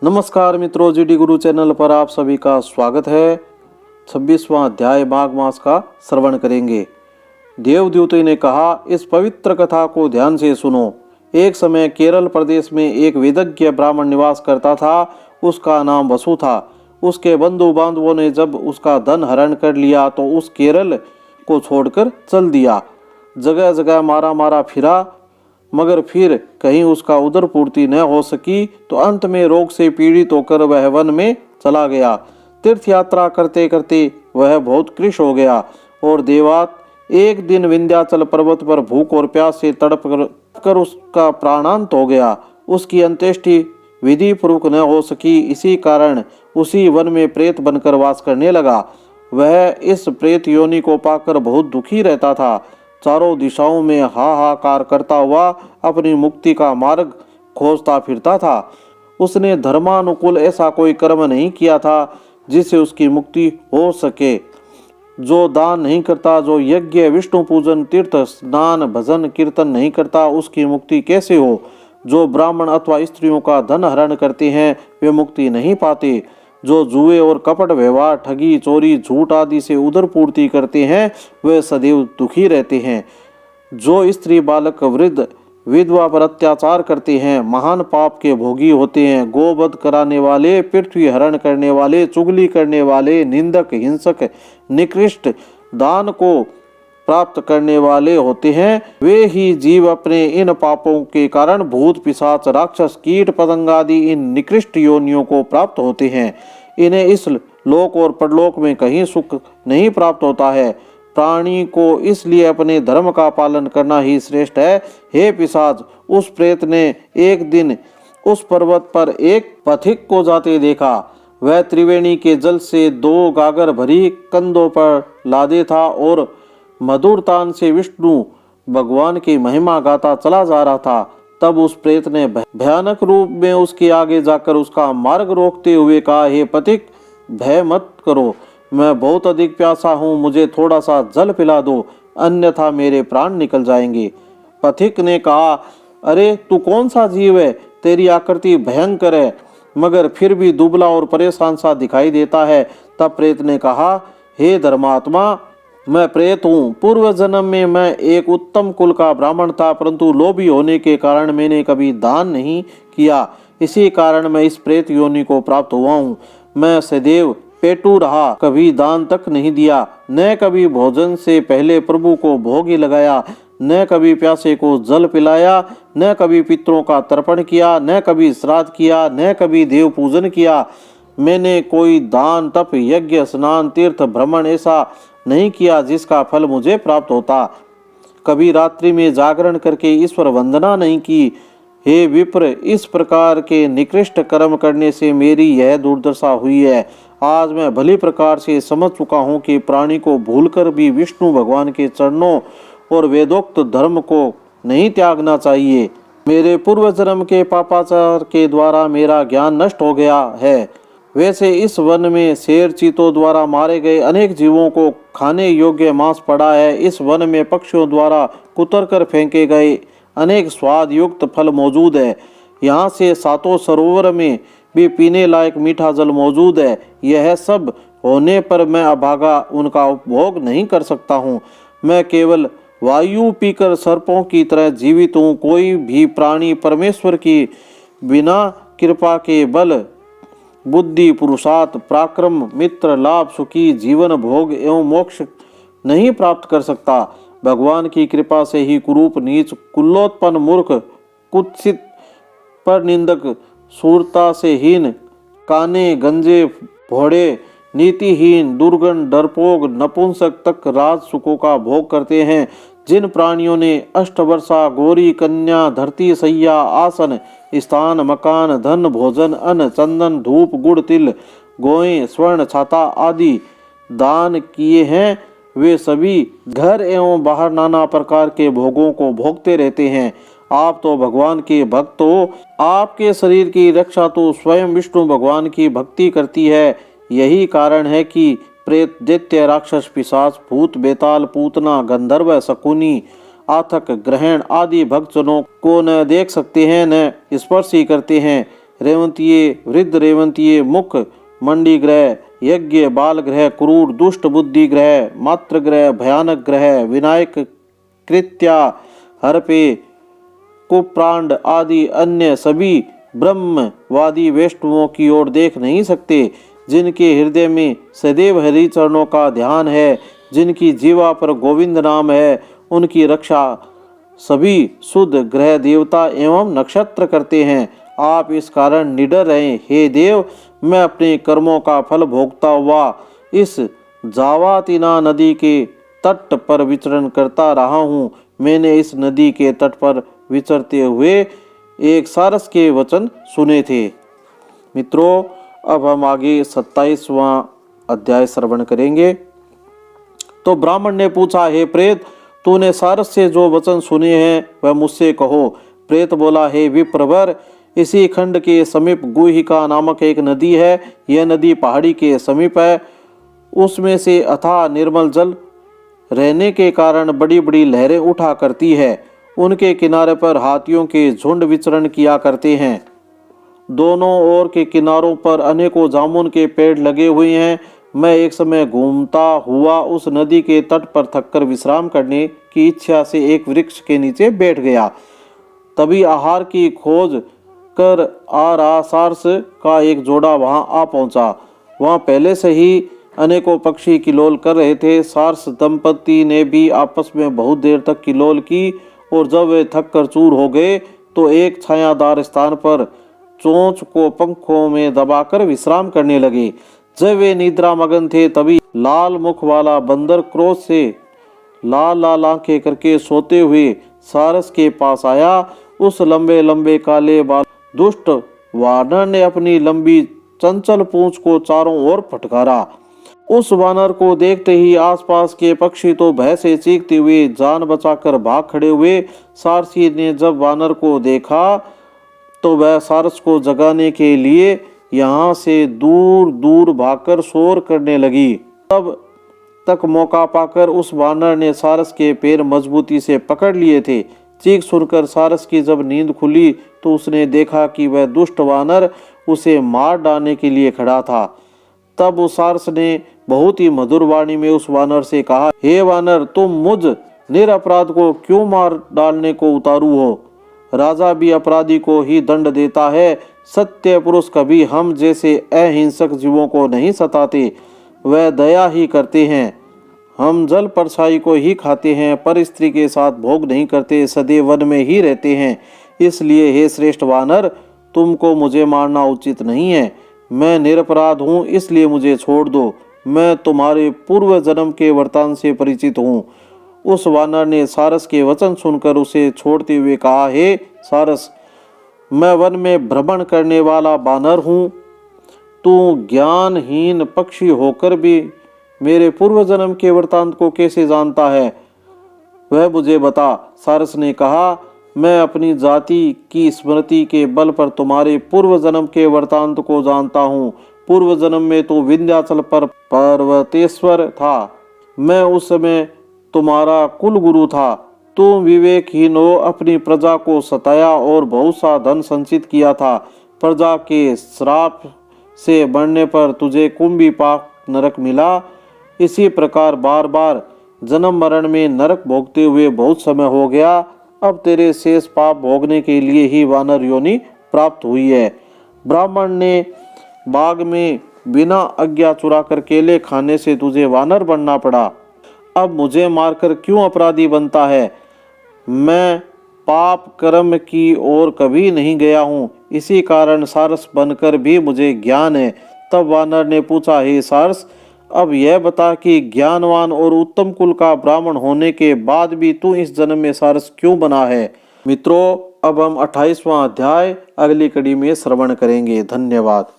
नमस्कार मित्रों, जीडी गुरु चैनल पर आप सभी का स्वागत है। 26वां अध्याय माघ मास का श्रवण करेंगे। देवदूतों ने कहा, इस पवित्र कथा को ध्यान से सुनो। एक समय केरल प्रदेश में एक वेदज्ञ ब्राह्मण निवास करता था। उसका नाम वसु था। उसके बंधु बांधवों ने जब उसका धन हरण कर लिया तो उस केरल को छोड़कर चल दिया। जगह जगह मारा मारा फिरा, मगर फिर कहीं उसका उदर पूर्ति न हो सकी तो अंत में रोग से पीड़ित होकर वह वन में चला गया। तीर्थ यात्रा करते करते वह बहुत कृश हो गया और देवात एक दिन विंध्याचल पर्वत पर भूख और प्यास से तड़प कर उसका प्राणांत हो गया। उसकी अंत्येष्टि विधि पूर्वक न हो सकी। इसी कारण उसी वन में प्रेत बनकर वास करने लगा। वह इस प्रेत योनि को पाकर बहुत दुखी रहता था। चारों दिशाओं में हाहाकार करता हुआ अपनी मुक्ति का मार्ग खोजता फिरता था। उसने धर्मानुकूल ऐसा कोई कर्म नहीं किया था जिससे उसकी मुक्ति हो सके। जो दान नहीं करता, जो यज्ञ, विष्णु पूजन, तीर्थ स्नान, भजन, कीर्तन नहीं करता, उसकी मुक्ति कैसे हो। जो ब्राह्मण अथवा स्त्रियों का धन हरण करते हैं वे मुक्ति नहीं पाते। जो जुए और कपट व्यवहार, ठगी, चोरी, झूठ आदि से उदर पूर्ति करते हैं वे सदैव दुखी रहते हैं। जो स्त्री, बालक, वृद्ध, विधवा पर अत्याचार करते हैं महान पाप के भोगी होते हैं। गोवध कराने वाले, पृथ्वी हरण करने वाले, चुगली करने वाले, निंदक, हिंसक, निकृष्ट, दान को प्राप्त करने वाले होते हैं। वे ही जीव अपने इन पापों के कारण भूत, पिशाच, राक्षस, कीट, पतंग आदि इन निकृष्ट योनियों को प्राप्त होते हैं। इन्हें इस लोक और परलोक में कहीं सुख नहीं प्राप्त होता है। प्राणी को इसलिए अपने धर्म का पालन करना ही श्रेष्ठ है। हे पिशाच, उस प्रेत ने एक दिन उस पर्वत पर एक पथिक को जाते देखा। वह त्रिवेणी के जल से 2 गागर भरी कंधों पर लादे था और मधुर तान से विष्णु भगवान की महिमा गाता चला जा रहा था। तब उस प्रेत ने भयानक रूप में उसके आगे जाकर उसका मार्ग रोकते हुए कहा, हे पथिक, भय मत करो, मैं बहुत अधिक प्यासा हूँ, मुझे थोड़ा सा जल पिला दो, अन्यथा मेरे प्राण निकल जाएंगे। पथिक ने कहा, अरे तू कौन सा जीव है, तेरी आकृति भयंकर है, मगर फिर भी दुबला और परेशान सा दिखाई देता है। तब प्रेत ने कहा, हे धर्मात्मा, मैं प्रेत हूँ। पूर्व जन्म में मैं एक उत्तम कुल का ब्राह्मण था, परंतु लोभी होने के कारण मैंने कभी दान नहीं किया। इसी कारण मैं इस प्रेत योनि को प्राप्त हुआ हूँ। मैं सदैव पेटू रहा, कभी दान तक नहीं दिया, न कभी भोजन से पहले प्रभु को भोग लगाया, न कभी प्यासे को जल पिलाया, न कभी पितरों का तर्पण किया, न कभी श्राद्ध किया, न कभी देव पूजन किया। मैंने कोई दान, तप, यज्ञ, स्नान, तीर्थ भ्रमण ऐसा नहीं किया जिसका फल मुझे प्राप्त होता। कभी रात्रि में जागरण करके ईश्वर वंदना नहीं की। हे विप्र, इस प्रकार के निकृष्ट कर्म करने से मेरी यह दुर्दशा हुई है। आज मैं भली प्रकार से समझ चुका हूँ कि प्राणी को भूलकर भी विष्णु भगवान के चरणों और वेदोक्त धर्म को नहीं त्यागना चाहिए। मेरे पूर्व जन्म के पापाचार के द्वारा मेरा ज्ञान नष्ट हो गया है। वैसे इस वन में शेर, चीतों द्वारा मारे गए अनेक जीवों को खाने योग्य मांस पड़ा है। इस वन में पक्षियों द्वारा कुतर कर फेंके गए अनेक स्वाद युक्त फल मौजूद है। यहाँ से 7 सरोवर में भी पीने लायक मीठा जल मौजूद है। यह सब होने पर मैं अभागा उनका उपभोग नहीं कर सकता हूँ। मैं केवल वायु पीकर सर्पों की तरह जीवित हूँ। कोई भी प्राणी परमेश्वर की बिना कृपा के बल, बुद्धि, पुरुषार्थ, पराक्रम, मित्र, लाभ, सुखी जीवन, भोग एवं मोक्ष नहीं प्राप्त कर सकता। भगवान की कृपा से ही कुरूप, नीच, कुलोत्पन्न, मूर्ख, कुत्सित, पर निंदक, शूरता से हीन, काने, गंजे, भोड़े, नीतिहीन, दुर्गण, डरपोक, नपुंसक तक राज सुखों का भोग करते हैं। जिन प्राणियों ने अष्टवर्षा, गौरी, कन्या, धरती, सैया, आसन, स्थान, मकान, धन, भोजन, अन्न, चंदन, धूप, गुड़, तिल, गोएं, स्वर्ण, छाता आदि दान किए हैं, वे सभी घर एवं बाहर नाना प्रकार के भोगों को भोगते रहते हैं। आप तो भगवान के भक्त हो। आपके शरीर की रक्षा तो स्वयं विष्णु भगवान की भक्ति करती है। यही कारण है कि प्रेत, दैत्य, राक्षस, पिशाच, भूत, बेताल, पूतना, गंधर्व, शकुनी, आथक, ग्रहण आदि भक्तजनों को न देख सकते हैं, न स्पर्श ही करते हैं। रेवंतीय, वृद्ध रेवंतीय, मुख, मंडी ग्रह, यज्ञ, बाल ग्रह, क्रूर, दुष्ट बुद्धि ग्रह, मात्र ग्रह, भयानक ग्रह, विनायक, कृत्या, हरपे, कुप्रांड आदि अन्य सभी ब्रह्मवादी वैष्णवों की ओर देख नहीं सकते। जिनके हृदय में सदैव हरि चरणों का ध्यान है, जिनकी जीवा पर गोविंद नाम है, उनकी रक्षा सभी शुद्ध ग्रह देवता एवं नक्षत्र करते हैं। आप इस कारण निडर रहें। हे देव, मैं अपने कर्मों का फल भोगता हुआ इस जावातिना नदी के तट पर विचरण करता रहा हूँ। मैंने इस नदी के तट पर विचरते हुए एक सारस के वचन सुने थे। मित्रों, अब हम आगे 27वां अध्याय श्रवण करेंगे। तो ब्राह्मण ने पूछा, हे प्रेत, तूने सारस से जो वचन सुने हैं वह मुझसे कहो। प्रेत बोला, हे विप्रवर, इसी खंड के समीप गुहिका नामक एक नदी है। यह नदी पहाड़ी के समीप है। उसमें से अथाह निर्मल जल रहने के कारण बड़ी बड़ी लहरें उठा करती है। उनके किनारे पर हाथियों के झुंड विचरण किया करते हैं। दोनों ओर के किनारों पर अनेकों जामुन के पेड़ लगे हुए हैं। मैं एक समय घूमता हुआ उस नदी के तट पर थककर विश्राम करने की इच्छा से एक वृक्ष के नीचे बैठ गया। तभी आहार की खोज कर आ रहा सारस का एक जोड़ा वहां आ पहुंचा। वहां पहले से ही अनेकों पक्षी किलोल कर रहे थे। सारस दंपति ने भी आपस में बहुत देर तक किलोल की और जब वे थक कर चूर हो गए तो एक छायादार स्थान पर चोंच को पंखों में दबाकर विश्राम करने लगे। जब वे निद्रा मगन थे तभी लाल मुख वाला बंदर क्रोध से लाल लाल आंखें करके सोते हुए सारस के पास आया। उस लंबे लंबे काले बाल दुष्ट वानर ने अपनी लंबी चंचल पूंछ को चारों ओर फटकारा। उस वानर को देखते ही आसपास के पक्षी तो भय से चीखते हुए जान बचाकर भाग खड़े हुए। सारसी ने जब वानर को देखा तो वह सारस को जगाने के लिए यहाँ से दूर दूर भागकर शोर करने लगी। तब तक मौका पाकर उस वानर ने सारस के पैर मजबूती से पकड़ लिए थे। चीख सुनकर सारस की जब नींद खुली तो उसने देखा कि वह दुष्ट वानर उसे मार डालने के लिए खड़ा था। तब उस सारस ने बहुत ही मधुर वाणी में उस वानर से कहा, हे वानर, तुम मुझ निरपराध को क्यों मार डालने को उतारू हो? राजा भी अपराधी को ही दंड देता है। सत्य पुरुष कभी हम जैसे अहिंसक जीवों को नहीं सताते, वह दया ही करते हैं। हम जल परछाई को ही खाते हैं, पर स्त्री के साथ भोग नहीं करते, सदैव वन में ही रहते हैं। इसलिए हे श्रेष्ठ वानर, तुमको मुझे मारना उचित नहीं है। मैं निरपराध हूँ, इसलिए मुझे छोड़ दो। मैं तुम्हारे पूर्व जन्म के वृतांत से परिचित हूँ। उस वानर ने सारस के वचन सुनकर उसे छोड़ते हुए कहा, हे सारस, मैं वन में भ्रमण करने वाला वानर हूँ। तू ज्ञानहीन पक्षी होकर भी मेरे पूर्व जन्म के वृतांत को कैसे जानता है? वह मुझे बता। सारस ने कहा, मैं अपनी जाति की स्मृति के बल पर तुम्हारे पूर्व जन्म के वृतांत को जानता हूँ। पूर्व जन्म में तो विंध्याचल पर पर्वतेश्वर था। मैं उस समय तुम्हारा कुल गुरु था। तुम विवेकहीन हो, अपनी प्रजा को सताया और बहुत सा धन संचित किया था। प्रजा के श्राप से बढ़ने पर तुझे कुंभी पाक नरक मिला। इसी प्रकार बार बार जन्म मरण में नरक भोगते हुए बहुत समय हो गया। अब तेरे शेष पाप भोगने के लिए ही वानर योनि प्राप्त हुई है। ब्राह्मण ने बाग में बिना आज्ञा चुराकर केले खाने से तुझे वानर बनना पड़ा। अब मुझे मारकर क्यों अपराधी बनता है? मैं पाप कर्म की ओर कभी नहीं गया हूँ, इसी कारण सारस बनकर भी मुझे ज्ञान है। तब वानर ने पूछा, हे सारस, अब यह बता कि ज्ञानवान और उत्तम कुल का ब्राह्मण होने के बाद भी तू इस जन्म में सारस क्यों बना है? मित्रों, अब हम 28वां अध्याय अगली कड़ी में श्रवण करेंगे। धन्यवाद।